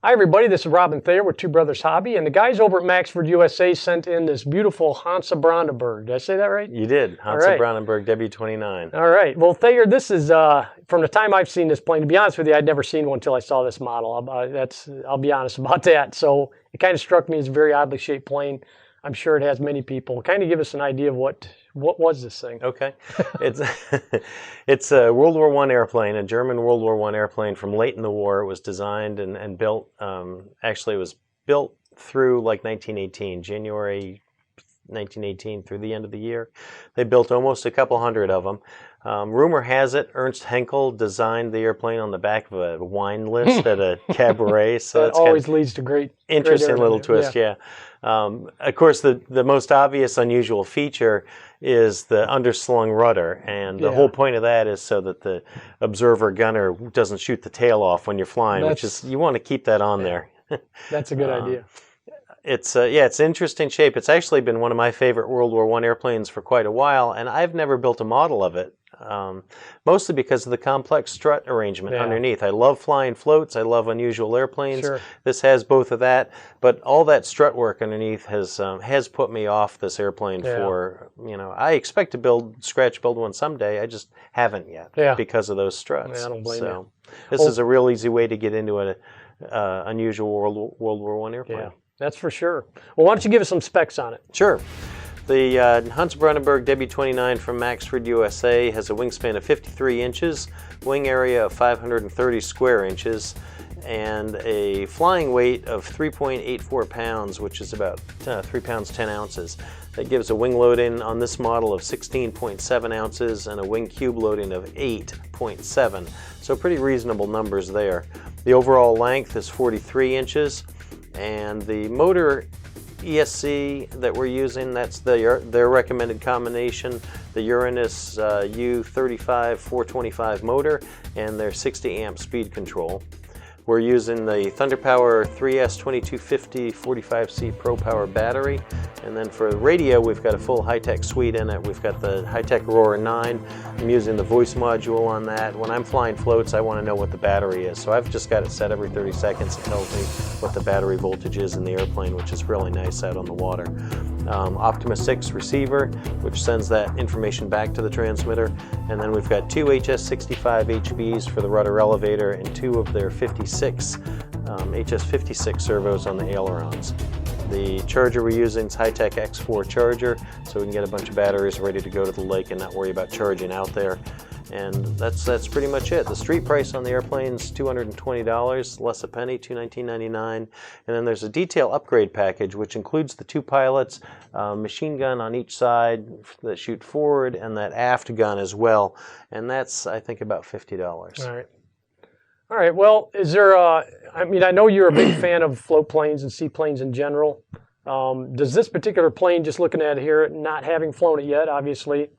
Hi everybody, this is Robin Thayer with Two Brothers Hobby, and the guys over at Maxford USA sent in this beautiful Hansa-Brandenburg. Did I say that right? You did. Hansa-Brandenburg W.29. All right. Well, Thayer, this is, from the time I've seen this plane, to be honest with you, I'd never seen one until I saw this model. I'll be honest about that. So it kind of struck me as a very oddly shaped plane. I'm sure it has many people. Kind of give us an idea of what was this thing? Okay. It's a World War I airplane, a German World War I airplane from late in the war. It was designed and built, actually it was built through like 1918, January 1918 through the end of the year. They built almost a couple hundred of them. Rumor has it Ernst Henkel designed the airplane on the back of a wine list at a cabaret. So that always leads to great interesting little twist, yeah. Of course, the most obvious unusual feature is the underslung rudder, and the whole point of that is so that the observer gunner doesn't shoot the tail off when you're flying, which is, you want to keep that on there. That's a good idea. It's it's an interesting shape. It's actually been one of my favorite World War I airplanes for quite a while, and I've never built a model of it, mostly because of the complex strut arrangement underneath. I love flying floats. I love unusual airplanes. Sure. This has both of that, but all that strut work underneath has put me off this airplane for, I expect to scratch build one someday. I just haven't yet because of those struts. I don't blame you. This is a real easy way to get into an unusual World War I airplane. Yeah. That's for sure. Well, why don't you give us some specs on it? Sure. The Hansa-Brandenburg W29 from Maxford USA has a wingspan of 53 inches, wing area of 530 square inches, and a flying weight of 3.84 pounds, which is about 3 pounds 10 ounces. That gives a wing loading on this model of 16.7 ounces and a wing cube loading of 8.7. So pretty reasonable numbers there. The overall length is 43 inches. And the motor ESC that we're using, that's their recommended combination, the Uranus U35 425 motor and their 60 amp speed control. We're using the Thunderpower 3S 2250 45C Pro Power battery. And then for the radio, we've got a full high-tech suite in it. We've got the high-tech Aurora 9. I'm using the voice module on that. When I'm flying floats, I want to know what the battery is. So I've just got it set every 30 seconds. It tells me what the battery voltage is in the airplane, which is really nice out on the water. Optima 6 receiver, which sends that information back to the transmitter. And then we've got two HS65 HBs for the rudder elevator and two of their 56 HS56 servos on the ailerons. The charger we're using is high-tech X4 charger, so we can get a bunch of batteries ready to go to the lake and not worry about charging out there. And that's pretty much it. The street price on the airplane is $220, less a penny, $219.99. And then there's a detail upgrade package, which includes the two pilots, machine gun on each side that shoot forward, and that aft gun as well. And that's, I think, about $50. All right. All right. Well, is there I mean, I know you're a big fan of float planes and seaplanes in general. Does this particular plane, just looking at it here, not having flown it yet, obviously, do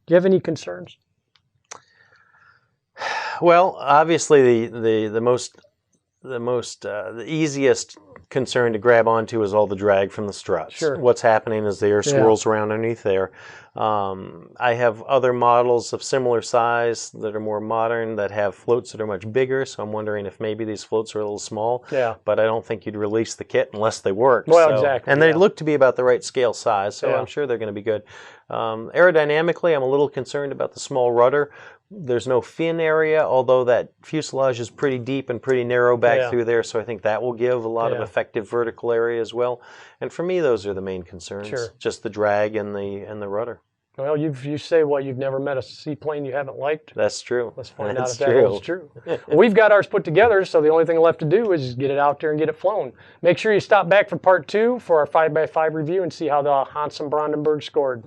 you have any concerns? Well, obviously the easiest concern to grab onto is all the drag from the struts. Sure. What's happening is the air swirls around underneath there. I have other models of similar size that are more modern that have floats that are much bigger, so I'm wondering if maybe these floats are a little small. Yeah. But I don't think you'd release the kit unless they work. Well, exactly. And they look to be about the right scale size, so I'm sure they're going to be good. Aerodynamically, I'm a little concerned about the small rudder. There's no fin area, although that fuselage is pretty deep and pretty narrow back through there, so I think that will give a lot of effective vertical area as well. And for me, those are the main concerns. Sure. Just the drag and the rudder. Well, you say you've never met a seaplane you haven't liked. That's true. Let's find out if that is true. Well, we've got ours put together, so the only thing left to do is get it out there and get it flown. Make sure you stop back for part 2 for our 5x5 review and see how the Hansa-Brandenburg scored.